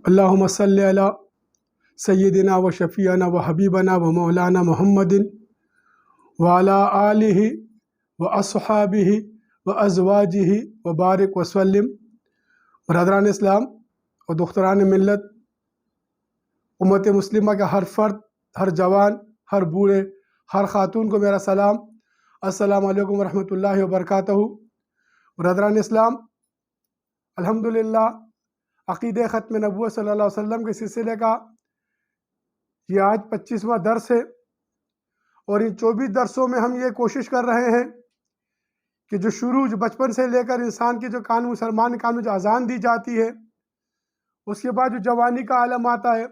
اللہم صلی علی سیدنا و شفیعنا و حبیبنا و مولانا محمد وعلی آلہ و اصحابہ و ازواجہ و بارک وسلم۔ برادران اسلام و دختران ملت، امت مسلمہ کا ہر فرد، ہر جوان، ہر بوڑھے، ہر خاتون کو میرا سلام۔ السلام علیکم ورحمۃ اللہ وبرکاتہ۔ برادران اسلام، الحمدللہ عقیدہ ختم نبوت صلی اللہ علیہ وسلم کے سلسلے کا یہ آج 25واں درس ہے، اور ان 24 درسوں میں ہم یہ کوشش کر رہے ہیں کہ جو بچپن سے لے کر انسان کی جو مسلمان کان میں جو اذان دی جاتی ہے، اس کے بعد جو جوانی کا عالم آتا ہے،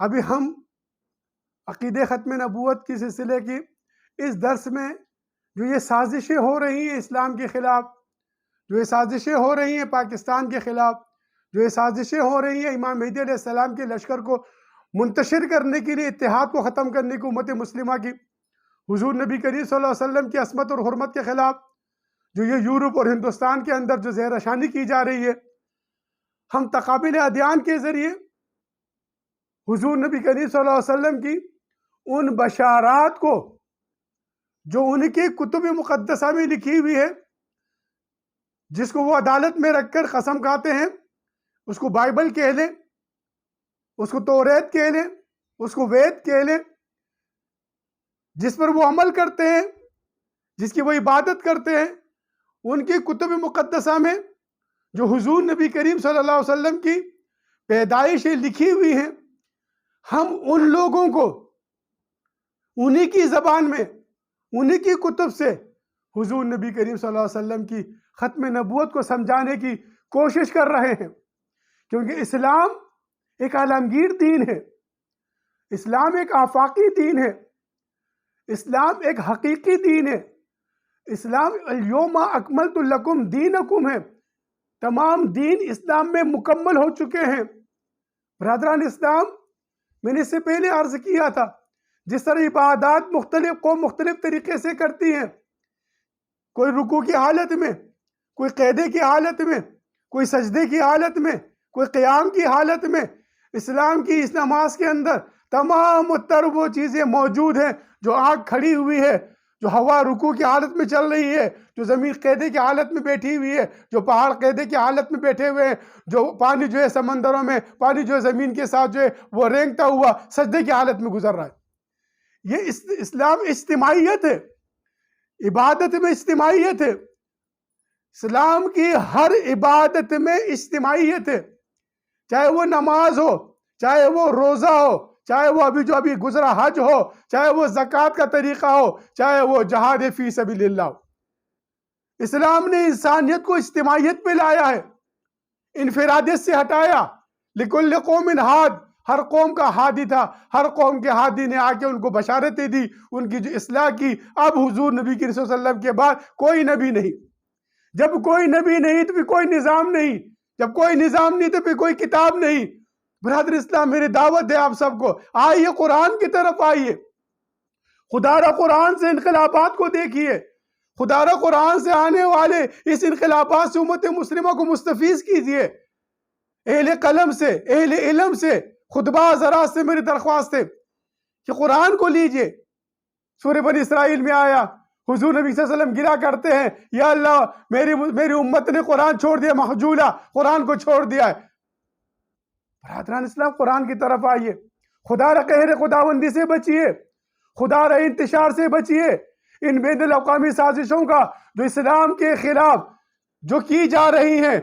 ابھی ہم عقیدہ ختم نبوت کی سلسلے کی اس درس میں جو یہ سازشیں ہو رہی ہیں اسلام کے خلاف، جو یہ سازشیں ہو رہی ہیں پاکستان کے خلاف، جو یہ سازشیں ہو رہی ہیں امام مہدی علیہ السلام کے لشکر کو منتشر کرنے کے لیے، اتحاد کو ختم کرنے کی امت مسلمہ کی، حضور نبی کریم صلی اللہ علیہ وسلم کی عصمت اور حرمت کے خلاف جو یہ یورپ اور ہندوستان کے اندر جو زہر اشانی کی جا رہی ہے، ہم تقابل ادیان کے ذریعے حضور نبی کریم صلی اللہ علیہ وسلم کی ان بشارات کو جو ان کی کتب مقدسہ میں لکھی ہوئی ہے، جس کو وہ عدالت میں رکھ کر قسم کھاتے ہیں، اس کو بائبل کہہ لیں، اس کو توریت کہہ لیں، اس کو وید کہہ لیں، جس پر وہ عمل کرتے ہیں، جس کی وہ عبادت کرتے ہیں، ان کی کتب مقدسہ میں جو حضور نبی کریم صلی اللہ علیہ وسلم کی پیدائشیں لکھی ہوئی ہیں، ہم ان لوگوں کو انہی کی زبان میں، انہی کی کتب سے حضور نبی کریم صلی اللہ علیہ وسلم کی ختم نبوت کو سمجھانے کی کوشش کر رہے ہیں، کیونکہ اسلام ایک عالمگیر دین ہے، اسلام ایک آفاقی دین ہے، اسلام ایک حقیقی دین ہے، اسلام الیوم اکملت لکم دینکم ہے، تمام دین اسلام میں مکمل ہو چکے ہیں۔ برادران اسلام، میں نے اس سے پہلے عرض کیا تھا، جس طرح عبادات مختلف قوم مختلف طریقے سے کرتی ہیں، کوئی رکوع کی حالت میں، کوئی قیدے کی حالت میں، کوئی سجدے کی حالت میں، کوئی قیام کی حالت میں، اسلام کی اس نماز کے اندر تمام تر وہ چیزیں موجود ہیں، جو آنکھ کھڑی ہوئی ہے، جو ہوا رکوع کی حالت میں چل رہی ہے، جو زمین قیدے کی حالت میں بیٹھی ہوئی ہے، جو پہاڑ قیدے کی حالت میں بیٹھے ہوئے ہیں، جو پانی جو ہے سمندروں میں، پانی جو ہے زمین کے ساتھ جو ہے وہ رینگتا ہوا سجدے کی حالت میں گزر رہا ہے۔ یہ اسلام اجتماعیت ہے، عبادت میں اجتماعیت ہے، اسلام کی ہر عبادت میں اجتماعیت ہے، چاہے وہ نماز ہو، چاہے وہ روزہ ہو، چاہے وہ ابھی گزرا حج ہو، چاہے وہ زکوٰۃ کا طریقہ ہو، چاہے وہ جہاد فی سبیل اللہ ہو۔ اسلام نے انسانیت کو اجتماعیت پہ لایا ہے، انفرادیت سے ہٹایا۔ لکل قوم ہاد، ہر قوم کا ہادی تھا، ہر قوم کے ہادی نے آ کے ان کو بشارتیں دی، ان کی جو اصلاح کی۔ اب حضور نبی صلی اللہ علیہ وسلم کے بعد کوئی نبی نہیں، جب کوئی نبی نہیں تو پھر کوئی نظام نہیں، جب کوئی نظام نہیں تو پھر کوئی کتاب نہیں۔ برادر اسلام، میری دعوت ہے آپ سب کو، آئیے قرآن کی طرف آئیے، خدا را قرآن سے انقلابات کو دیکھیے، خدا را قرآن سے آنے والے اس انقلابات سے امت مسلمہ کو مستفیض کیجیے۔ اہل قلم سے، اہل علم سے، خطبہ حضرات سے میری درخواست ہے کہ قرآن کو لیجئے۔ سورہ بنی اسرائیل میں آیا، حضور نبی صلی اللہ علیہ وسلم گرا کرتے ہیں، یا اللہ میری امت نے قرآن چھوڑ دیا، محجولہ قرآن کو چھوڑ دیا ہے۔ برادران اسلام، قرآن کی طرف آئیے، خدا را قہر خداوندی سے بچیے، خدا را انتشار سے بچیے، ان بین الاقوامی سازشوں کا جو اسلام کے خلاف جو کی جا رہی ہیں،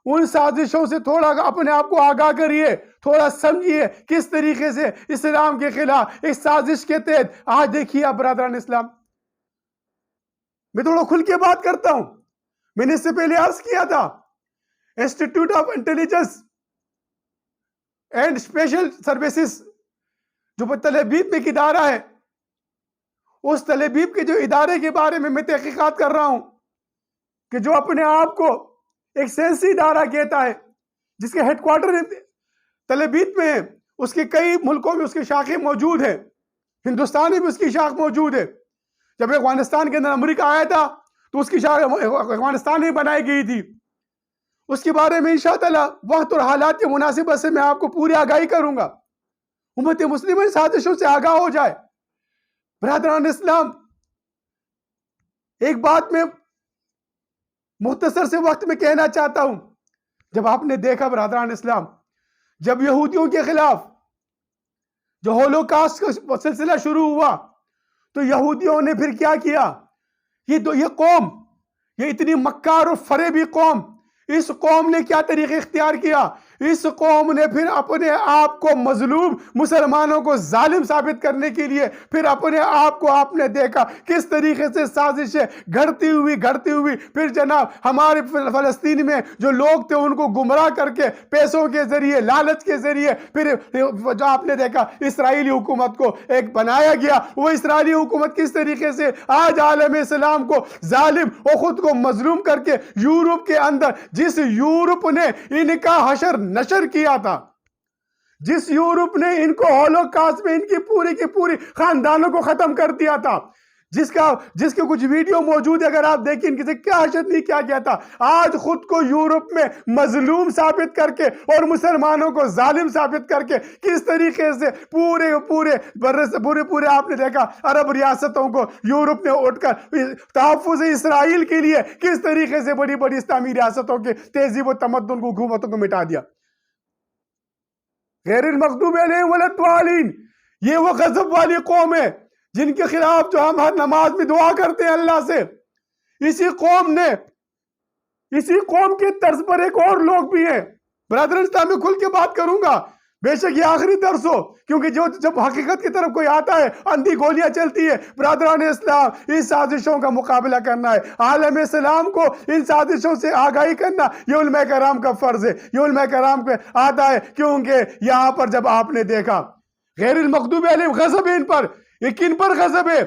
ان سازشوں سے تھوڑا اپنے آپ کو آگاہ کریے، تھوڑا سمجھیے کس طریقے سے اسلام کے خلاف اس سازش کے تحت آج دیکھیے آپ برادران اسلام۔ میں تھوڑا کھل کے بات کرتا ہوں، میں نے اس سے پہلے عرض کیا تھا، institute of intelligence and special services جو تل ابیب میں ایک ادارہ ہے، اس تل ابیب کے جو ادارے کے بارے میں تحقیقات کر رہا ہوں، کہ جو اپنے آپ کو ایک سائنسی ادارہ کہتا ہے، جس کے ہیڈ کوارٹر تل ابیب میں ہے، اس کے کئی ملکوں میں اس کی شاخیں موجود ہیں، ہندوستان میں بھی اس کی شاخ موجود ہے۔ جب افغانستان کے اندر امریکہ آیا تھا تو اس کی شاخ افغانستان میں بنائی گئی تھی۔ اس کے بارے میں انشاءاللہ وقت اور حالات کے مناسبت سے میں آپ کو پوری آگاہی کروں گا، امت مسلمہ ان سازشوں سے آگاہ ہو جائے۔ برادران اسلام، ایک بات میں مختصر سے وقت میں کہنا چاہتا ہوں۔ جب آپ نے دیکھا برادران اسلام، جب یہودیوں کے خلاف جو ہولوکاسٹ کا سلسلہ شروع ہوا تو یہودیوں نے پھر کیا کیا؟ یہ قوم، یہ اتنی مکار اور فریبی قوم، اس قوم نے کیا طریقہ اختیار کیا؟ اس قوم نے پھر اپنے آپ کو مظلوم مسلمانوں کو ظالم ثابت کرنے کے لیے پھر اپنے آپ کو آپ نے دیکھا کس طریقے سے سازشیں گھڑتی ہوئی پھر جناب ہمارے فلسطین میں جو لوگ تھے ان کو گمراہ کر کے پیسوں کے ذریعے، لالچ کے ذریعے پھر جو آپ نے دیکھا اسرائیلی حکومت کو ایک بنایا گیا۔ وہ اسرائیلی حکومت کس طریقے سے آج عالم اسلام کو ظالم اور خود کو مظلوم کر کے یورپ کے اندر، جس یورپ نے ان کا حشر نشر کیا تھا، جس یورپ نے ان کو ہولوکاسٹ میں ان کی پوری خاندانوں کو ختم کر دیا تھا، جس کے کچھ ویڈیو موجود ہے، اگر آپ دیکھیں ان کے سے کیا حشر نہیں کیا گیا تھا، آج خود کو یورپ میں مظلوم ثابت کر کے اور مسلمانوں کو ظالم ثابت کر کے کس طریقے سے پورے آپ نے دیکھا عرب ریاستوں کو یورپ نے اٹھ کر تحفظ اسرائیل کے لیے کس طریقے سے بڑی اسلامی ریاستوں کے تہذیب و تمدن کو، حکومتوں کو مٹا دیا۔ غیر المغضوب علیہم ولا الضالین، یہ وہ غضب والی قوم ہے جن کے خلاف جو ہم ہر نماز میں دعا کرتے ہیں اللہ سے۔ اسی قوم کے طرز پر ایک اور لوگ بھی ہیں۔ برادران اسلام میں کھل کے بات کروں گا، بے شک یہ آخری درس ہو، کیونکہ جب حقیقت کی طرف کوئی آتا ہے اندھی گولیاں چلتی ہے۔ برادران اسلام، ان سازشوں کا مقابلہ کرنا ہے، عالم اسلام کو ان سازشوں سے آگاہی کرنا یہ علماء کرام کا فرض ہے، یہ علماء کرام پہ آتا ہے، کیونکہ یہاں پر جب آپ نے دیکھا غیر المغضوب علیہم، غضب ہے ان پر، یہ کن پر غضب ہے؟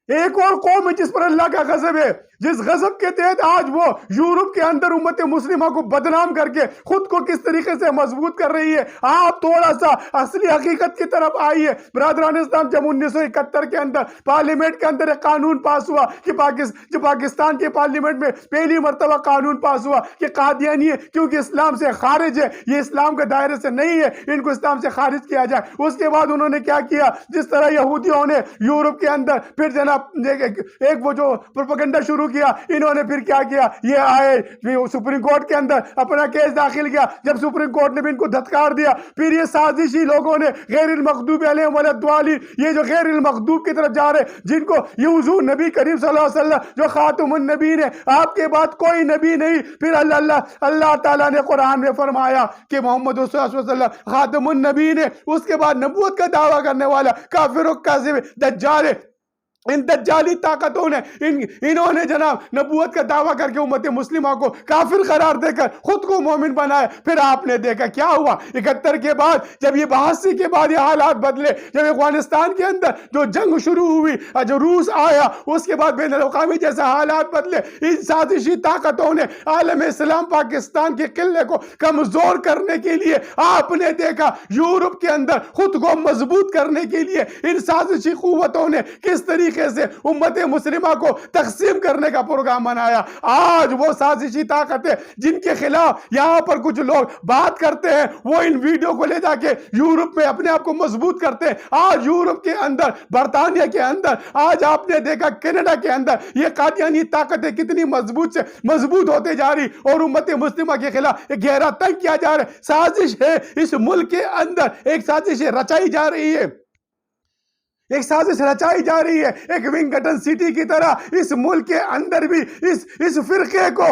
ایک اور قوم ہے جس پر اللہ کا غضب ہے، جس غضب کے تحت آج وہ یورپ کے اندر امت مسلمہ کو بدنام کر کے خود کو کس طریقے سے مضبوط کر رہی ہے۔ آپ تھوڑا سا اصلی حقیقت کی طرف آئیے۔ برادران اسلام، جب 1971 کے اندر پارلیمنٹ کے اندر ایک قانون پاس ہوا کہ جو پاکستان کے پارلیمنٹ میں پہلی مرتبہ قانون پاس ہوا کہ قادیانی کیونکہ اسلام سے خارج ہے، یہ اسلام کے دائرے سے نہیں ہے، ان کو اسلام سے خارج کیا جائے۔ اس کے بعد انہوں نے کیا کیا؟ جس طرح یہودیوں نے یورپ کے اندر پھر جناب ایک وہ جو پروپیگنڈا شروع کیا، انہوں نے پھر کیا کیا؟ یہ آئے سپریم کورٹ کے اندر اپنا کیس داخل کیا۔ جب سپریم کورٹ نے بھی ان کو دھتکار دیا، پھر یہ سازشی لوگوں نے غیر المغضوب علیہم ولا الضالین، یہ جو غیر المغضوب کی طرف جا رہے، جن کو یہ حضور نبی کریم صلی اللہ علیہ وسلم جو خاتم النبیین ہے، آپ کے بعد کوئی نبی نہیں۔ پھر اللہ تعالیٰ نے قرآن میں فرمایا کہ محمد صلی اللہ علیہ وسلم خاتم النبیین ہے، اس کے بعد نبوت کا دعویٰ کرنے والا کافر و کاذب دجال ہے۔ ان دجالی طاقتوں نے انہوں نے جناب نبوت کا دعویٰ کر کے امت مسلمہ کو کافر قرار دے کر خود کو مومن بنایا۔ پھر آپ نے دیکھا کیا ہوا 71 کے بعد، جب یہ 82 کے بعد یہ حالات بدلے، جب افغانستان کے اندر جو جنگ شروع ہوئی، جو روس آیا، اس کے بعد بین الاقوامی جیسے حالات بدلے، ان سازشی طاقتوں نے عالم اسلام پاکستان کے قلعے کو کمزور کرنے کے لیے آپ نے دیکھا یورپ کے اندر خود کو مضبوط کرنے کے لیے ان سازشی قوتوں نے کس طریقے سے امت مسلمہ کو تقسیم کرنے کا پروگرام بنایا۔ آج وہ سازشی طاقتیں جن کے خلاف یہاں پر کچھ لوگ بات کرتے ہیں، وہ ان ویڈیو کو لے جا کے یورپ میں اپنے آپ کو مضبوط کرتے ہیں۔ آج یورپ کے اندر، برطانیہ کے اندر، آج آپ نے دیکھا کینیڈا کے اندر یہ قادیانی طاقتیں کتنی مضبوط ہوتے جا رہی، اور امت مسلمہ کے خلاف ایک گہرا تنگ کیا جا رہا ہے۔ سازش ہے اس ملک کے اندر، ایک سازش رچائی جا رہی ہے، ایک سازش رچائی جا رہی ہے، ایک ونگٹن سٹی کی طرح اس ملک کے اندر بھی اس فرقے کو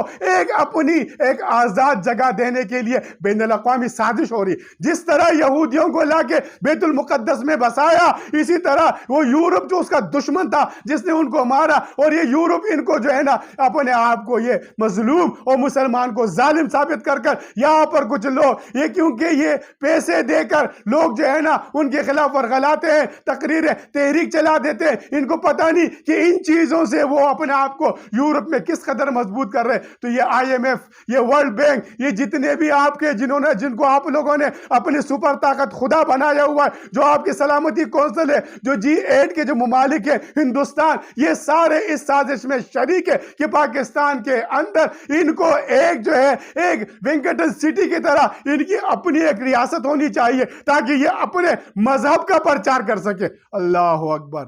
اپنی ایک آزاد جگہ دینے کے لیے بین الاقوامی سازش ہو رہی۔ جس طرح یہودیوں کو لا کے بیت المقدس میں بسایا، اسی طرح وہ یورپ جو اس کا دشمن تھا جس نے ان کو مارا، اور یہ یورپ ان کو جو ہے نا اپنے آپ کو یہ مظلوم اور مسلمان کو ظالم ثابت کر یہاں پر کچھ لوگ یہ کیونکہ یہ پیسے دے کر لوگ جو ہے نا ان کے خلاف ورغلاتے ہیں، تقریریں تحریک چلا دیتے ہیں، ان کو پتہ نہیں کہ ان چیزوں سے وہ اپنے آپ کو یورپ میں کس قدر مضبوط کر رہے ہیں۔ تو یہ IMF، یہ ورلڈ بینک، یہ جتنے بھی آپ کے جن کو آپ لوگوں نے اپنی سپر طاقت خدا بنایا ہوا ہے، جو آپ کی سلامتی کونسل ہے، جو G8 کے جو ممالک ہیں، ہندوستان، یہ سارے اس سازش میں شریک ہے کہ پاکستان کے اندر ان کو ایک جو ہے ایک ونکٹن سٹی کی طرح ان کی اپنی ایک ریاست ہونی چاہیے تاکہ یہ اپنے مذہب کا پرچار کر سکے۔ اللہ اکبر،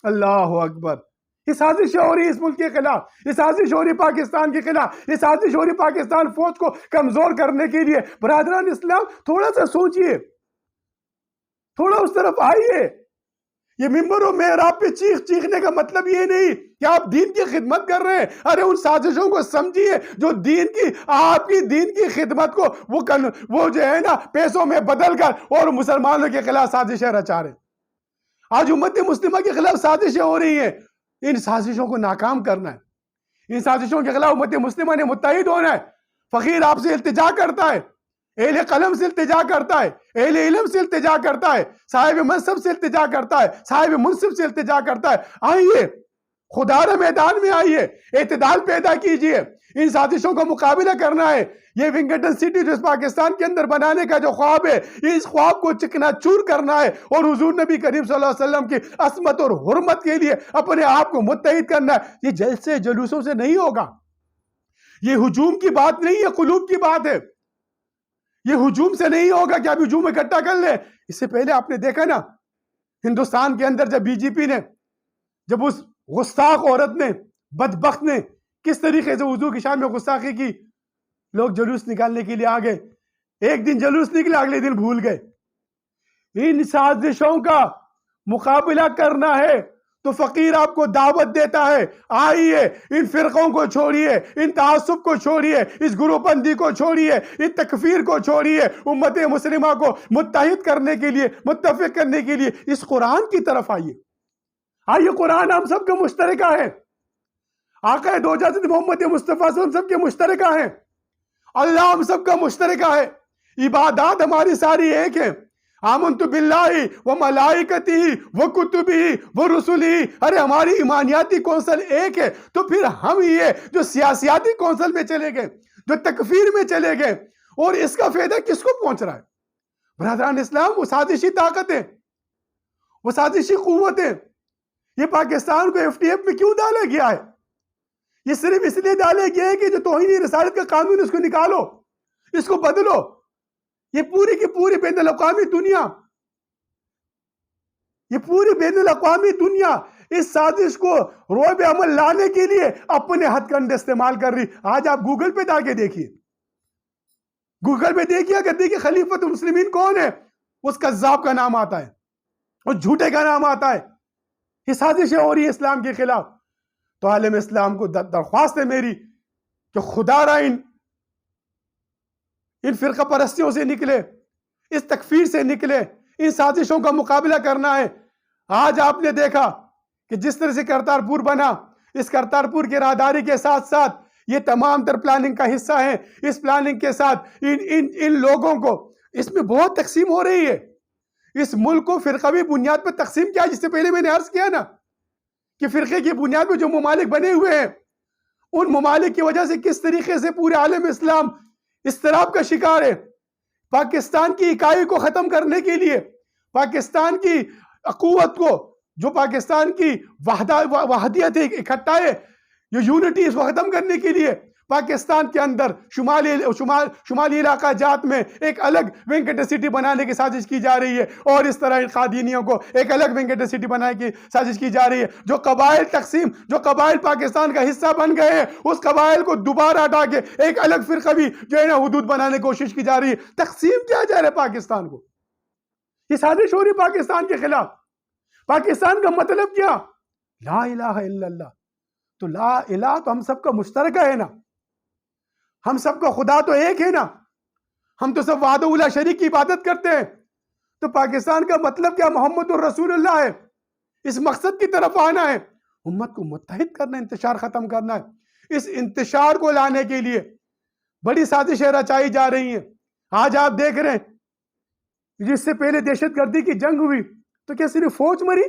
اللہ اکبر۔ یہ سازش ہو رہی ہے اس ملک کے خلاف، یہ سازش ہو رہی پاکستان کے خلاف، یہ سازش ہو رہی پاکستان فوج کو کمزور کرنے کے لیے۔ برادران اسلام، تھوڑا سا سوچئے، تھوڑا اس طرف آئیے۔ یہ ممبر و محراب پہ چیخنے کا مطلب یہ نہیں کہ آپ دین کی خدمت کر رہے ہیں۔ ارے ان سازشوں کو سمجھیے جو آپ کی دین کی خدمت کو وہ جو ہے نا پیسوں میں بدل کر اور مسلمانوں کے خلاف سازشیں رچا رہے۔ آج امت مسلمہ کے خلاف سازشیں ہو رہی ہیں، ان سازشوں کو ناکام کرنا ہے۔ ان سازشوں کے خلاف امت مسلمہ نے متحد ہونا ہے۔ فقیر آپ سے التجا کرتا ہے، اہل قلم سے التجا کرتا ہے، اہل علم سے التجا کرتا ہے، صاحب منصب سے التجا کرتا ہے، صاحب منصب سے التجا کرتا ہے۔ آئیے، خدارہ میدان میں آئیے، اعتدال پیدا کیجئے، ان سازشوں کا مقابلہ کرنا ہے۔ یہ ونگٹن سٹی جو اس پاکستان کے اندر بنانے کا جو خواب ہے، اس خواب کو چکنا چور کرنا ہے اور حضور نبی کریم صلی اللہ علیہ وسلم کی عصمت اور حرمت کے لیے اپنے آپ کو متحد کرنا ہے۔ یہ جلسے جلوسوں سے نہیں ہوگا، یہ ہجوم کی بات نہیں ہے، قلوب کی بات ہے۔ یہ ہجوم سے نہیں ہوگا کہ آپ ہجوم اکٹھا کر لیں۔ اس سے پہلے آپ نے دیکھا نا ہندوستان کے اندر جب BJP نے، جب اس گستاخ عورت نے، بدبخت نے کس طریقے سے حضور کی شان میں گستاخی کی، لوگ جلوس نکالنے کے لیے آگئے، ایک دن جلوس نکلے، اگلے دن بھول گئے۔ ان سازشوں کا مقابلہ کرنا ہے تو فقیر آپ کو دعوت دیتا ہے، آئیے، ان فرقوں کو چھوڑیے، ان تعصب کو چھوڑیے، اس گروپ بندی کو چھوڑیے، اس تکفیر کو چھوڑیے، امت مسلمہ کو متحد کرنے کے لیے، متفق کرنے کے لیے اس قرآن کی طرف آئیے۔ آئیے، قرآن ہم سب کا مشترکہ ہے، آقا دو جہاں محمد مصطفیٰ ہم سب کے مشترکہ ہیں، اللہ ہم سب کا مشترکہ ہے، عبادات ہماری ساری ایک ہیں۔ آمنت باللہ و ملائکتہ و کتبہ و رسلہ، ارے ہماری ایمانیاتی کونسل ایک ہے، تو پھر ہم یہ جو سیاسیاتی کونسل میں چلے گئے، جو تکفیر میں چلے گئے، اور اس کا فائدہ کس کو پہنچ رہا ہے؟ برادران اسلام، وہ سازشی طاقتیں، وہ سازشی قوتیں، یہ پاکستان کو FTF میں کیوں ڈالا گیا ہے؟ یہ صرف اس لیے ڈالے گئے ہے کہ جو توہین رسالت کا قانون، اس کو نکالو، اس کو بدلو۔ یہ پوری کی پوری بین الاقوامی دنیا، یہ پوری بین الاقوامی دنیا اس سازش کو روئے عمل لانے کے لیے اپنے ہتھ کنڈے استعمال کر رہی۔ آج آپ گوگل پہ جا کے دیکھیے، گوگل پہ دیکھیے، اگر دیکھیے خلیفۃ المسلمین کون ہے، اس کذاب کا نام آتا ہے، اس جھوٹے کا نام آتا ہے۔ یہ سازشیں ہو رہی ہے اسلام کے خلاف۔ تو عالم اسلام کو درخواست ہے میری کہ خدا را ان فرقہ پرستیوں سے نکلے، اس تکفیر سے نکلے، ان سازشوں کا مقابلہ کرنا ہے۔ آج آپ نے دیکھا کہ جس طرح سے کرتارپور بنا، اس کرتارپور کی راہداری کے ساتھ ساتھ یہ تمام تر پلاننگ کا حصہ ہیں۔ اس پلاننگ کے ساتھ ان لوگوں کو اس میں بہت تقسیم ہو رہی ہے۔ اس ملک کو فرقوی بنیاد پر تقسیم کیا، جس سے پہلے میں نے عرض کیا نا کہ فرقے کی بنیاد پر جو ممالک بنے ہوئے ہیں، ان ممالک کی وجہ سے کس طریقے سے پورے عالم اسلام اضطراب کا شکار ہے۔ پاکستان کی اکائی کو ختم کرنے کے لیے، پاکستان کی قوت کو، جو پاکستان کی وحدیت ہے، اکٹھا ہے، یہ یونٹی، اس کو ختم کرنے کے لیے پاکستان کے اندر شمالی علاقہ جات میں ایک الگ ونکٹن سٹی بنانے کی سازش کی جا رہی ہے، اور اس طرح قادینیوں کو ایک الگ ونکٹن سٹی بنانے کی سازش کی جا رہی ہے۔ جو قبائل تقسیم، جو قبائل پاکستان کا حصہ بن گئے ہیں، اس قبائل کو دوبارہ ہٹا کے ایک الگ فرقوی جو ہے نا حدود بنانے کی کوشش کی جا رہی ہے۔ تقسیم کیا جا رہا ہے پاکستان کو، یہ سازش ہو رہی پاکستان کے خلاف۔ پاکستان کا مطلب کیا؟ لا الہ الا اللہ۔ تو لا الہ تو ہم سب کا مشترکہ ہے نا، ہم سب کا خدا تو ایک ہے نا، ہم تو سب وحدہ لا شریک کی عبادت کرتے ہیں۔ تو پاکستان کا مطلب کیا؟ محمد الرسول اللہ ہے، اس مقصد کی طرف آنا ہے، امت کو متحد کرنا، انتشار ختم کرنا ہے۔ اس انتشار کو لانے کے لیے بڑی سازشیں رچائی جا رہی ہیں۔ آج آپ دیکھ رہے ہیں، جس سے پہلے دہشت گردی کی جنگ ہوئی تو کیا صرف فوج مری؟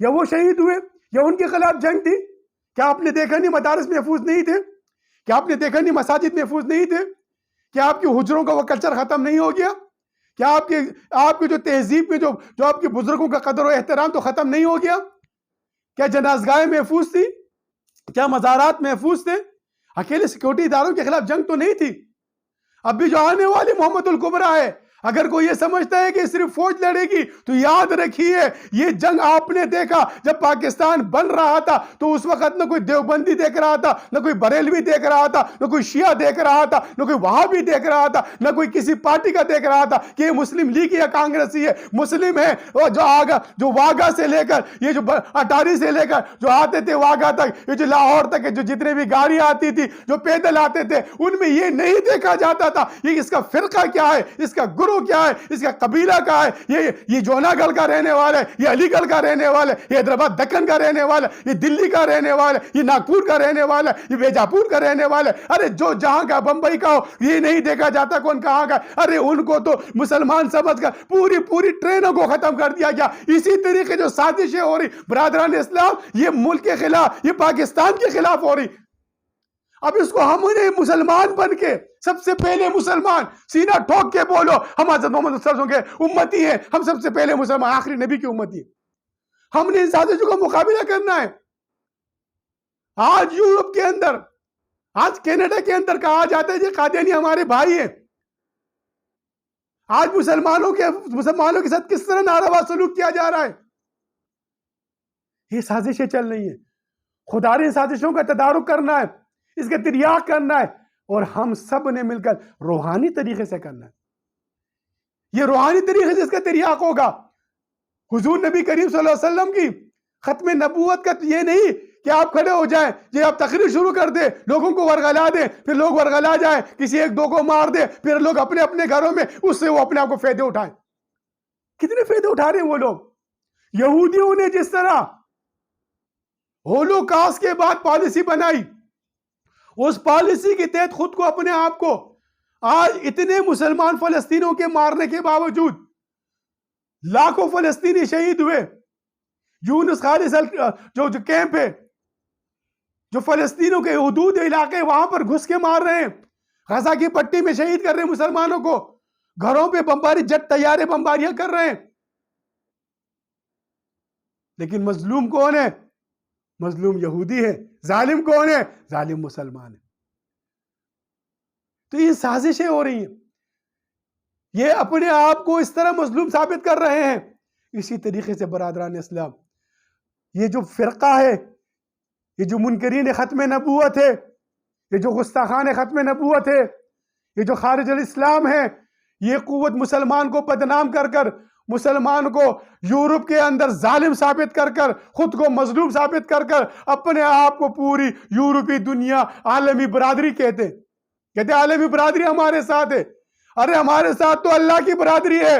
یا وہ شہید ہوئے یا ان کے خلاف جنگ تھی؟ کیا آپ نے دیکھا نہیں مدارس محفوظ نہیں تھے؟ کیا آپ نے دیکھا نہیں مساجد محفوظ نہیں تھے؟ کیا آپ کی حجروں کا وہ کلچر ختم نہیں ہو گیا؟ کیا آپ کی جو تہذیب میں جو آپ کے بزرگوں کا قدر و احترام تو ختم نہیں ہو گیا؟ کیا جنازگاہیں محفوظ تھی؟ کیا مزارات محفوظ تھے؟ اکیلے سیکورٹی اداروں کے خلاف جنگ تو نہیں تھی. اب بھی جو آنے والی محمد الکبریٰ ہے، اگر کوئی یہ سمجھتا ہے کہ صرف فوج لڑے گی تو یاد رکھیے یہ جنگ آپ نے دیکھا جب پاکستان بن رہا تھا تو اس وقت نہ کوئی دیوبندی دیکھ رہا تھا، نہ کوئی بریلوی دیکھ رہا تھا، نہ کوئی شیعہ دیکھ رہا تھا، نہ کوئی وہابی دیکھ رہا تھا، نہ کوئی کسی پارٹی کا دیکھ رہا تھا کہ یہ مسلم لیگ یا کانگریسی ہے. مسلم ہے جو واگا سے لے کر یہ جو اٹاری سے لے کر جو آتے تھے واگا تک، یہ جو لاہور تک جو جتنے بھی گاڑی آتی تھی جو پیدل آتے تھے، ان میں یہ نہیں دیکھا جاتا تھا یہ اس کا فرقہ کیا ہے، اس کا گروہ کیا ہے، اس کا قبیلہ کیا ہے، یہ جونا گڑھ کا رہنے والا ہے، یہ علی گڑھ کا رہنے والا ہے، یہ حیدرآباد دکن کا رہنے والا ہے، یہ دلی کا رہنے والا ہے، یہ ناگپور کا رہنے والا ہے، یہ بیجاپور کا رہنے والا ہے. ارے جو جہاں کا بمبئی کا ہو یہ نہیں دیکھا جاتا کون کہاں کا. ارے ان کو تو مسلمان سمجھ کر پوری ٹرینوں کو ختم کر دیا گیا. اسی طریقے جو سازشیں ہو رہی برادران اسلام یہ ملک کے خلاف، یہ پاکستان کے خلاف ہو رہی. اب اس کو ہم نے مسلمان بن کے سب سے پہلے مسلمان سینہ ٹھوک کے بولو ہم حضرت محمد صلی اللہ علیہ وسلم کے امتی ہیں، ہم سب سے پہلے مسلمان آخری نبی کی امتی ہیں. ہم نے ان سازشوں کا مقابلہ کرنا ہے. آج یورپ کے اندر، آج کینیڈا کے اندر کہا جاتا ہے جی قادیانی ہمارے بھائی ہیں. آج مسلمانوں کے ساتھ کس طرح ناروا سلوک کیا جا رہا ہے. یہ سازشیں چل رہی ہیں. خدا نے سازشوں کا تدارک کرنا ہے، اس کا تریاق کرنا ہے، اور ہم سب نے مل کر روحانی طریقے سے کرنا ہے. یہ روحانی طریقے سے اس کا تریاق ہوگا. حضور نبی کریم صلی اللہ علیہ وسلم کی ختم نبوت کا یہ نہیں کہ آپ کھڑے ہو جائیں جی آپ تقریر شروع کر دیں، لوگوں کو ورغلا دیں، پھر لوگ ورغلا جائیں، کسی ایک دو کو مار دیں، پھر لوگ اپنے اپنے گھروں میں اس سے وہ اپنے آپ کو فائدے اٹھائیں. کتنے فائدے اٹھا رہے ہیں وہ لوگ. یہودیوں نے جس طرح ہولوکاسٹ کے بعد پالیسی بنائی، اس پالیسی کے تحت خود کو اپنے آپ کو آج اتنے مسلمان فلسطینوں کے مارنے کے باوجود لاکھوں فلسطینی شہید ہوئے. یونس خالص جو کیمپ ہے، جو فلسطینوں کے حدود علاقے وہاں پر گھس کے مار رہے ہیں، غزہ کی پٹی میں شہید کر رہے ہیں مسلمانوں کو، گھروں پہ بمباری جٹ طیارے بمباریاں کر رہے ہیں. لیکن مظلوم کون ہے؟ مظلوم یہودی ہے. ظالم کون ہے؟ ظالم مسلمان ہے. تو یہ سازشیں ہو رہی ہیں، یہ اپنے آپ کو اس طرح مظلوم ثابت کر رہے ہیں. اسی طریقے سے برادران اسلام یہ جو فرقہ ہے، یہ جو منکرین ختم نبوت ہے، یہ جو گستاخان ختم نبوت ہے، یہ جو خارج الاسلام ہے، یہ قوت مسلمان کو بدنام کر کر، مسلمان کو یورپ کے اندر ظالم ثابت کر کر، خود کو مظلوم ثابت کر کر، اپنے آپ کو پوری یورپی دنیا عالمی برادری کہتے عالمی برادری ہمارے ساتھ ہے. ارے ہمارے ساتھ تو اللہ کی برادری ہے،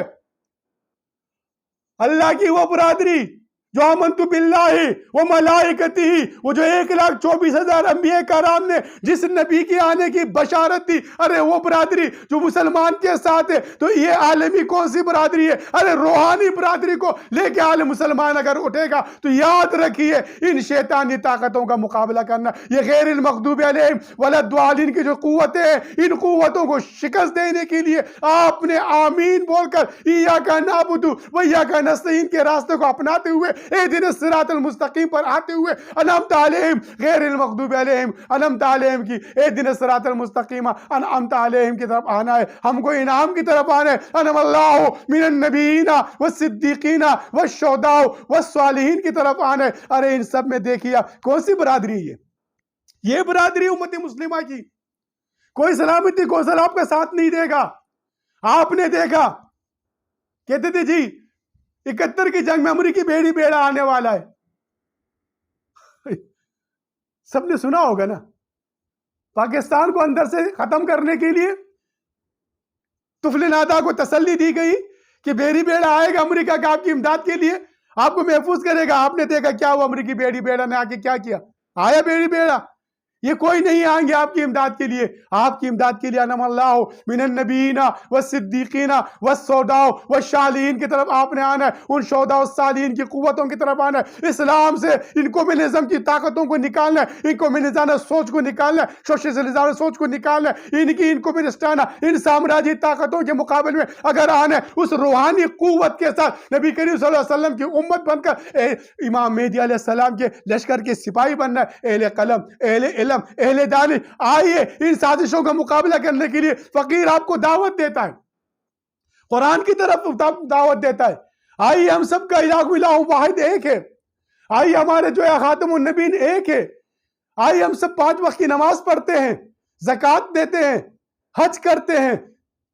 اللہ کی وہ برادری جو آمنت باللہ و ملائکتہ، وہ جو 1,24,000 انبیاء کرام نے جس نبی کے آنے کی بشارت دی، ارے وہ برادری جو مسلمان کے ساتھ ہے. تو یہ عالمی کون سی برادری ہے؟ ارے روحانی برادری کو لے کے عالم مسلمان اگر اٹھے گا تو یاد رکھیے ان شیطانی طاقتوں کا مقابلہ کرنا، یہ غیر المغضوب علیہم ولا الضالین کی جو قوتیں ہیں، ان قوتوں کو شکست دینے کے لیے آپ نے آمین بول کر ایاک نعبد و ایاک نستعین کے راستے کو اپناتے ہوئے اہدنا الصراط المستقیم پر آتے ہوئے انعمت علیہم غیر المغضوب علیہم انعمت علیہم کی اہدنا الصراط المستقیم انعمت علیہم کی طرف آنا ہے. ہم کو انعام کی طرف آنا ہے. انعم اللہ من النبیین والصدیقین والشہداء والصالحین کی طرف آنا ہے. ارے ان سب میں دیکھیے کون سی برادری ہے؟ یہ برادری امت مسلمہ کی. کوئی سلامتی کوسل آپ کا ساتھ نہیں دے گا. آپ نے دیکھا کہتے تھے جی 71 کی جنگ میں امریکی بیڑی بیڑا آنے والا ہے. سب نے سنا ہوگا نا. پاکستان کو اندر سے ختم کرنے کے لیے طفل نادا کو تسلی دی گئی کہ بیڑی بیڑا آئے گا امریکہ کا آپ کی امداد کے لیے، آپ کو محفوظ کرے گا. آپ نے دیکھا کیا ہوا؟ امریکی بیڑی بیڑا نے آ کے کیا کیا؟ آیا بیڑی بیڑا، یہ کوئی نہیں آئیں گے آپ کی امداد کے لیے. آپ کی امداد کے لیے انعم اللہ من النبیین والصدیقین والشہداء والصالحین کی طرف آپ نے آنا ہے. ان شہداء والصالحین کی قوتوں کی طرف آنا ہے. اسلام سے ان کو کمیونزم کی طاقتوں کو نکالنا ہے, ان کمیونزم سوچ کو نکالنا ہے, سوشلزم سوچ کو نکالنا ہے, ان کمیونسٹانہ ان سامراجی طاقتوں کے مقابل میں اگر آنا ہے اس روحانی قوت کے ساتھ نبی کریم صلی اللہ علیہ وسلم کی امت بن کر امام مہدی علیہ السلام کے لشکر کے سپاہی بننا ہے. اہل قلم, اہل علم, اہل دانش, آئیے ان سازشوں کا مقابلہ کرنے کے لیے فقیر آپ کو دعوت دیتا ہے, قرآن کی طرف دعوت دیتا ہے. آئیے ہم سب کا الہ واحد ایک ہے. آئیے ہمارے جو ہے خاتم النبیین ایک ہے. آئیے ہم سب 5 وقت کی نماز پڑھتے ہیں, زکوٰۃ دیتے ہیں, حج کرتے ہیں,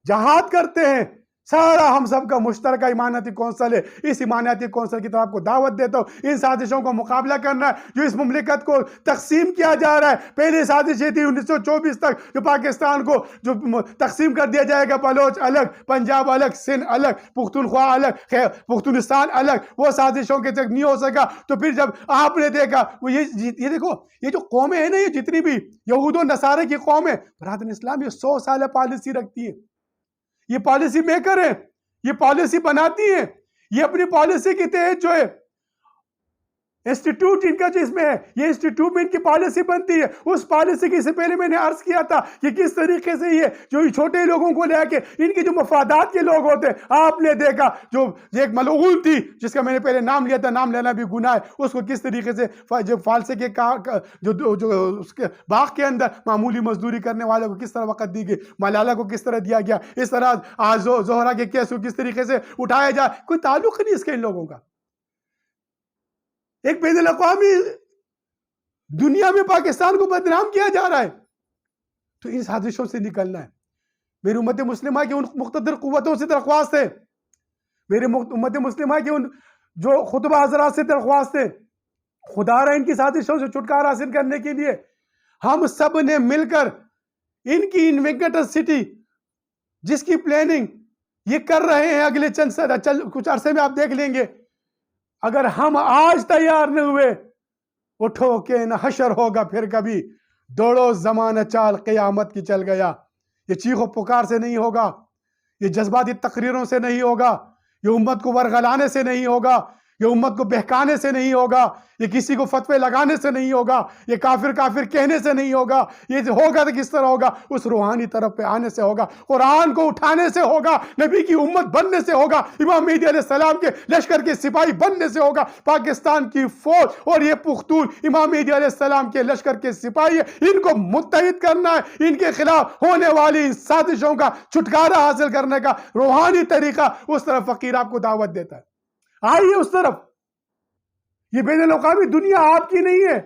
جہاد کرتے ہیں. سارا ہم سب کا مشترکہ ایمانیتی کونسل ہے. اس ایمانیتی کونسل کی طرف آپ کو دعوت دیتا ہوں. ان سازشوں کو مقابلہ کرنا ہے جو اس مملکت کو تقسیم کیا جا رہا ہے. پہلی سازش یہ تھی 1924 تک جو پاکستان کو جو تقسیم کر دیا جائے گا, بلوچ الگ, پنجاب الگ, سندھ الگ, پختونخوا الگ, پختونستان الگ. وہ سازشوں کے تک نہیں ہو سکا. تو پھر جب آپ نے دیکھا وہ یہ دیکھو یہ جو قومیں ہیں نا, یہ جتنی بھی یہود و نصارے کی قومیں, برادر اسلام یہ 100 سالہ پالیسی رکھتی ہے. یہ پالیسی میکر ہیں, یہ پالیسی بناتی ہیں. یہ اپنی پالیسی کے تحت جو ہے انسٹیٹیوٹ ان کا جو اس میں ہے, یہ انسٹیٹیوٹ میں ان کی پالیسی بنتی ہے. اس پالیسی کی سے پہلے میں نے عرض کیا تھا کہ کس طریقے سے یہ جو چھوٹے لوگوں کو لے کے ان کی جو مفادات کے لوگ ہوتے ہیں, آپ نے دیکھا جو ایک ملعون تھی جس کا میں نے پہلے نام لیا تھا, نام لینا بھی گناہ ہے, اس کو کس طریقے سے جو فالسے کے جو اس کے باغ کے اندر معمولی مزدوری کرنے والے کو کس طرح وقت دی گئی, ملالہ کو کس طرح دیا گیا, اس طرح زہرا کے کیس کو کس طریقے سے اٹھایا جائے. کوئی تعلق نہیں اس کے ان لوگوں کا. ایک بین الاقوامی دنیا میں پاکستان کو بدنام کیا جا رہا ہے. تو ان سازشوں سے نکلنا ہے. میری امت مسلمہ کی ان مقتدر قوتوں سے درخواست ہے, میری امت مسلمہ کی ان جو خطبہ حضرات سے درخواست ہے, خدا را ان کی سازشوں سے چھٹکارا حاصل کرنے کے لیے ہم سب نے مل کر ان کی انویکٹس سٹی جس کی پلاننگ یہ کر رہے ہیں اگلے کچھ عرصے میں آپ دیکھ لیں گے. اگر ہم آج تیار نہ ہوئے, اٹھو کہ نہ حشر ہوگا پھر کبھی, دوڑو زمانہ چال قیامت کی چل گیا. یہ چیخ و پکار سے نہیں ہوگا, یہ جذباتی تقریروں سے نہیں ہوگا, یہ امت کو ورغلانے سے نہیں ہوگا, یہ امت کو بہکانے سے نہیں ہوگا, یہ کسی کو فتوے لگانے سے نہیں ہوگا, یہ کافر کافر کہنے سے نہیں ہوگا. یہ ہوگا تو کس طرح ہوگا؟ اس روحانی طرف پہ آنے سے ہوگا, قرآن کو اٹھانے سے ہوگا, نبی کی امت بننے سے ہوگا, امام مہدی علیہ السلام کے لشکر کے سپاہی بننے سے ہوگا. پاکستان کی فوج اور یہ پختون امام مہدی علیہ السلام کے لشکر کے سپاہی ہے, ان کو متحد کرنا ہے. ان کے خلاف ہونے والی سازشوں کا چھٹکارا حاصل کرنے کا روحانی طریقہ, اس طرف فقیر آپ کو دعوت دیتا ہے. آئیے اس طرف. یہ بین الاقوامی دنیا آپ کی نہیں ہے.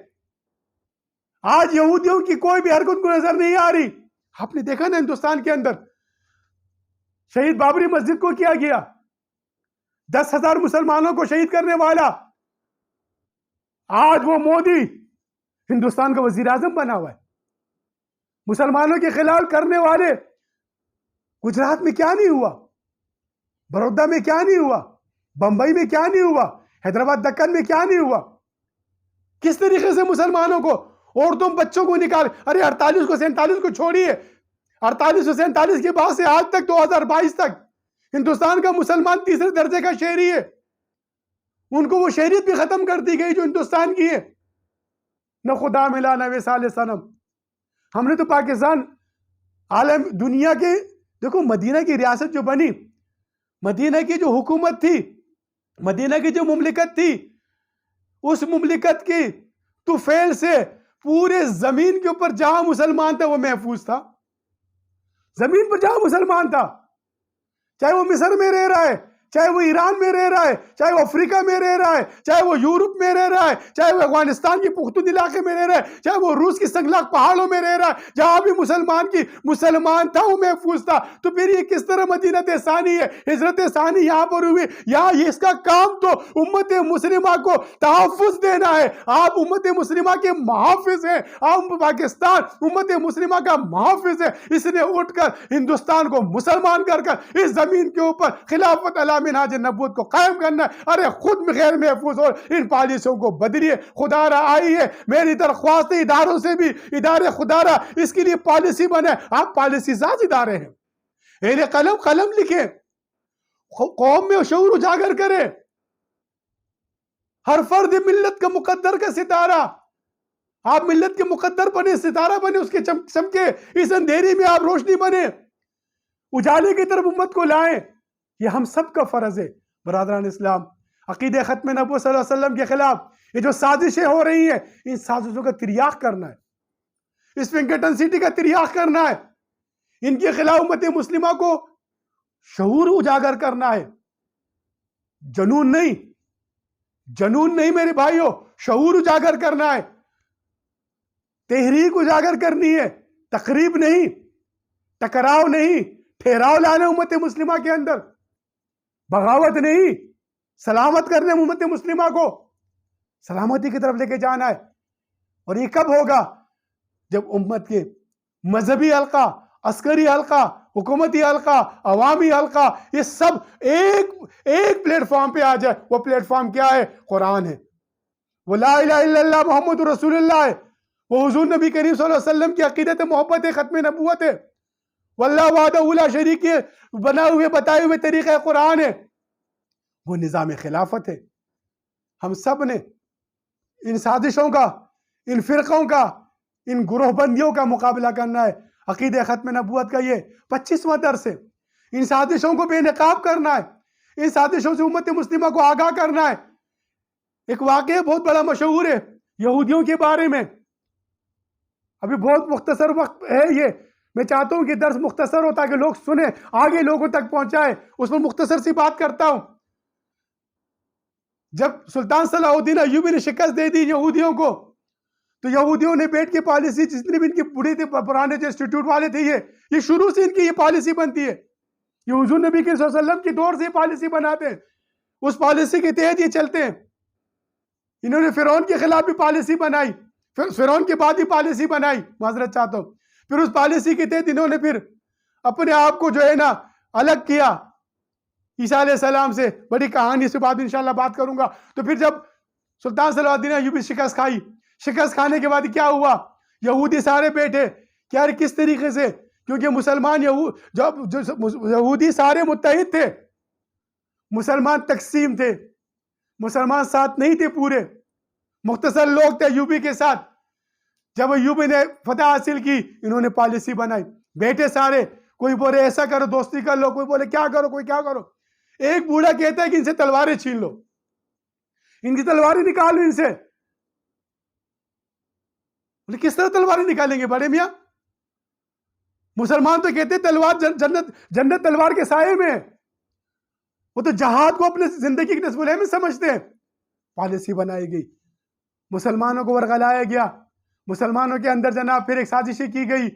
آج یہودیوں کی کوئی بھی حرکت کو نظر نہیں آ رہی. آپ نے دیکھا نا ہندوستان کے اندر شہید بابری مسجد کو کیا گیا, 10,000 مسلمانوں کو شہید کرنے والا. آج وہ مودی ہندوستان کا وزیر اعظم بنا ہوا ہے. مسلمانوں کے خلاف کرنے والے گجرات میں کیا نہیں ہوا, بڑودہ میں کیا نہیں ہوا, بمبئی میں کیا نہیں ہوا, حیدرآباد دکن میں کیا نہیں ہوا. کس طریقے سے مسلمانوں کو, عورتوں بچوں کو نکال. ارے 48 کو 47 کو چھوڑیے, 48 سے 47 کے بعد سے آج تک 2022 تک ہندوستان کا مسلمان تیسرے درجے کا شہری ہے. ان کو وہ شہریت بھی ختم کر دی گئی جو ہندوستان کی ہے. نہ خدا ملا نہ وصال صنم. ہم نے تو پاکستان عالم دنیا کے, دیکھو مدینہ کی ریاست جو بنی, مدینہ کی جو حکومت تھی, مدینہ کی جو مملکت تھی, اس مملکت کی طفیل سے پورے زمین کے اوپر جہاں مسلمان تھا وہ محفوظ تھا. زمین پر جہاں مسلمان تھا, چاہے وہ مصر میں رہ رہا ہے, چاہے وہ ایران میں رہ رہا ہے, چاہے وہ افریقہ میں رہ رہا ہے, چاہے وہ یورپ میں رہ رہا ہے, چاہے وہ افغانستان کی پختون علاقے میں رہ رہا ہے, چاہے وہ روس کی سنگلاق پہاڑوں میں رہ رہا ہے, جہاں بھی مسلمان تھا وہ محفوظ تھا. تو پھر یہ کس طرح مدینت ثانی ہے, ہجرت ثانی یہاں پر ہوئی. یہاں اس کا کام تو امت مسلمہ کو تحفظ دینا ہے. آپ امت مسلمہ کے محافظ ہیں, آپ پاکستان امت مسلمہ کا محافظ ہے. اس نے اٹھ کر ہندوستان کو مسلمان کر اس زمین کے اوپر خلافت علامہ منہاج نبوت کو قائم کرنا ہے، ارے خود غیر محفوظ اور ان پالیسیوں کو بدلیے. خدا را آئی ہے میری درخواست ہے اداروں سے بھی، ادارے خدا را اس کے لیے پالیسی بنے. آپ پالیسی ساز ادارے ہیں، اہل قلم قلم لکھیں، قوم میں شعور اجاگر کرے. ہر فرد ملت کا مقدر کا ستارہ، آپ ملت کے مقدر بنے، ستارہ بنے، اس کے چمکے، اس اندھیری میں آپ روشنی بنے، اجالے کی طرف امت کو لائیں. یہ ہم سب کا فرض ہے. برادران اسلام، عقیدہ ختم نبوت صلی اللہ علیہ وسلم کے خلاف یہ جو سازشیں ہو رہی ہیں، ان سازشوں کا تریاق کرنا ہے، اس ونگٹن سٹی کا تریاق کرنا ہے، ان کے خلاف امت مسلمہ کو شعور اجاگر کرنا ہے. جنون نہیں، جنون نہیں میرے بھائیوں، شعور اجاگر کرنا ہے، تحریک اجاگر کرنی ہے، تقریب نہیں، ٹکراؤ نہیں، ٹھہراؤ لانا امت مسلمہ کے اندر، بغاوت نہیں، سلامت کرنے امت مسلمہ کو سلامتی کی طرف لے کے جانا ہے. اور یہ کب ہوگا؟ جب امت کے مذہبی حلقہ، عسکری حلقہ، حکومتی حلقہ، عوامی حلقہ، یہ سب ایک پلیٹ فارم پہ آ جائے. وہ پلیٹ فارم کیا ہے؟ قرآن ہے، وہ لا الہ الا اللہ محمد رسول اللہ ہے، وہ حضور نبی کریم صلی اللہ علیہ وسلم کی عقیدت محبت ہے، ختم نبوت ہے، واللہ وحدہ لا شریک کے بنا ہوئے بتائے ہوئے طریقہ قرآن ہے، وہ نظام خلافت ہے. ہم سب نے ان سازشوں کا، ان فرقوں کا، ان گروہ بندیوں کا مقابلہ کرنا ہے. عقیدہ ختم نبوت کا یہ 25واں درس ہے. ان سازشوں کو بے نقاب کرنا ہے، ان سازشوں سے امت مسلمہ کو آگاہ کرنا ہے. ایک واقعہ بہت بڑا مشہور ہے یہودیوں کے بارے میں. ابھی بہت مختصر وقت ہے، یہ میں چاہتا ہوں کہ درس مختصر ہو تاکہ لوگ سنیں، آگے لوگوں تک پہنچائے. اس پر مختصر سی بات کرتا ہوں. جب سلطان صلاح الدین ایوبی نے شکست دے دی یہودیوں کو، تو یہودیوں نے بیٹھ کے پالیسی، جتنے بھی ان کی بڑی تھے، پرانے جو انسٹیٹیوٹ والے تھے، یہ شروع سے ان کی یہ پالیسی بنتی ہے. یہ حضور نبی صلی اللہ علیہ وسلم کی دور سے یہ پالیسی بناتے ہیں، اس پالیسی کے تحت یہ چلتے ہیں. انہوں نے فرعون کے خلاف بھی پالیسی بنائی، فرعون کے بعد ہی پالیسی بنائی، معذرت چاہتا ہوں. پھر اس پالیسی کے تحت انہوں نے پھر اپنے آپ کو جو ہے نا الگ کیا عیسیٰ علیہ السلام سے. بڑی کہانی سے بعد انشاءاللہ بات کروں گا. تو پھر جب سلطان صلاح الدین ایوبی شکست کھائی، شکست کھانے کے بعد کیا ہوا؟ یہودی سارے بیٹھے کہ یار کس طریقے سے، کیونکہ مسلمان یہودی سارے متحد تھے، مسلمان تقسیم تھے، مسلمان ساتھ نہیں تھے، پورے مختصر لوگ تھے ایوبی کے ساتھ. جب ایوبی نے فتح حاصل کی، انہوں نے پالیسی بنائی، بیٹھے سارے، کوئی بولے ایسا کرو دوستی کر لو، کوئی بولے کیا کرو، کوئی کیا کرو. ایک بوڑھا کہتا ہے کہ ان سے تلواریں چھین لو، ان کی تلواریں نکالو ان سے. بولے کس طرح تلواریں نکالیں گے بڑے میاں؟ مسلمان تو کہتے ہیں تلوار جنت تلوار کے سائے میں ہے. وہ تو جہاد کو اپنے زندگی کی نصب العین میں سمجھتے ہیں. پالیسی بنائی گئی، مسلمانوں کو ورغلایا گیا، مسلمانوں کے اندر جناب پھر ایک سازشی کی گئی،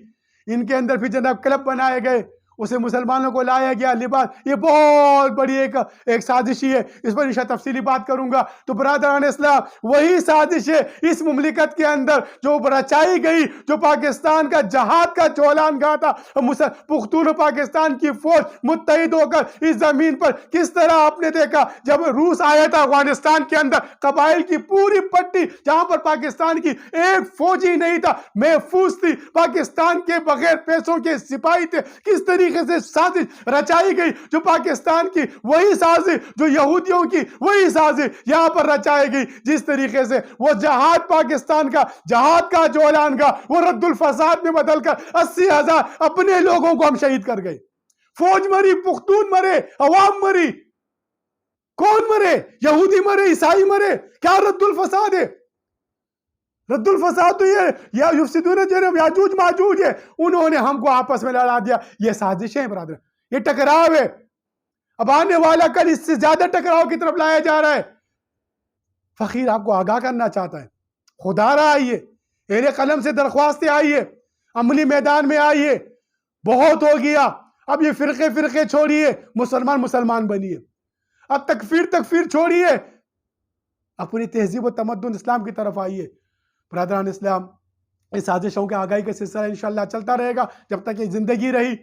ان کے اندر پھر جناب کلب بنائے گئے، اسے مسلمانوں کو لایا گیا، لباس. یہ بہت بڑی ایک سازشی ہے، اس پر انشاءاللہ تفصیلی بات کروں گا. تو برادران اسلام، وہی سازش ہے اس مملکت کے اندر جو رچائی گئی، جو پاکستان کا جہاد کا جو اعلان کہا تھا. پختون و پاکستان کی فوج متحد ہو کر اس زمین پر کس طرح آپ نے دیکھا جب روس آیا تھا افغانستان کے اندر، قبائل کی پوری پٹی جہاں پر پاکستان کی ایک فوجی نہیں تھا، محفوظ تھی، پاکستان کے بغیر پیسوں کے سپاہی تھے. کس طریقے سے سازش رچائی گئی، جو پاکستان کی وہی سازش، جو یہودیوں کی وہی سازش یہاں پر رچائی گئی. جس طریقے سے وہ جہاد، پاکستان کا جہاد کا جو اعلان کا، وہ رد الفساد میں بدل کر 80,000 اپنے لوگوں کو ہم شہید کر گئے. فوج مری، پختون مرے، عوام مری. کون مرے؟ یہودی مرے، عیسائی مرے. کیا رد الفساد ہے؟ رد الفساد تو یہ یفسدون یاجوج ماجوج ہے، انہوں نے ہم کو آپس میں لڑا دیا. یہ سازشیں ہیں برادر، یہ ٹکراؤ ہے. اب آنے والا کل اس سے زیادہ ٹکراؤ کی طرف لایا جا رہا ہے. فقیر آپ کو آگاہ کرنا چاہتا ہے، خدا را آئیے، اہل قلم سے درخواستیں آئیے، عملی میدان میں آئیے. بہت ہو گیا، اب یہ فرقے چھوڑیے، مسلمان بنیے. اب تکفیر چھوڑیے، اپنی تہذیب و تمدن اسلام کی طرف آئیے. برادران اسلام، اس سازشوں کے آگاہی کا سلسلہ انشاءاللہ چلتا رہے گا جب تک یہ زندگی رہی.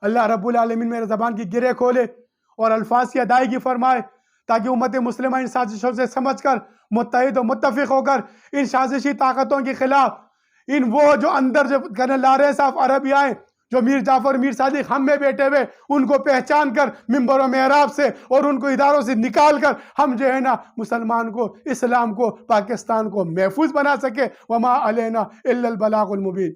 اللہ رب العالمین میرے زبان کی گرے کھولے اور الفاظ کی ادائیگی فرمائے تاکہ امت مسلمہ ان سازشوں سے سمجھ کر متحد و متفق ہو کر ان سازشی طاقتوں کے خلاف ان وہ جو اندر جو لارے صاف عربی آئیں جو میر جعفر میر صادق ہم میں بیٹھے ہوئے ان کو پہچان کر ممبر و محراب سے اور ان کو اداروں سے نکال کر ہم جو ہے نا مسلمان کو اسلام کو پاکستان کو محفوظ بنا سکے وما علینا الا البلاغ المبین.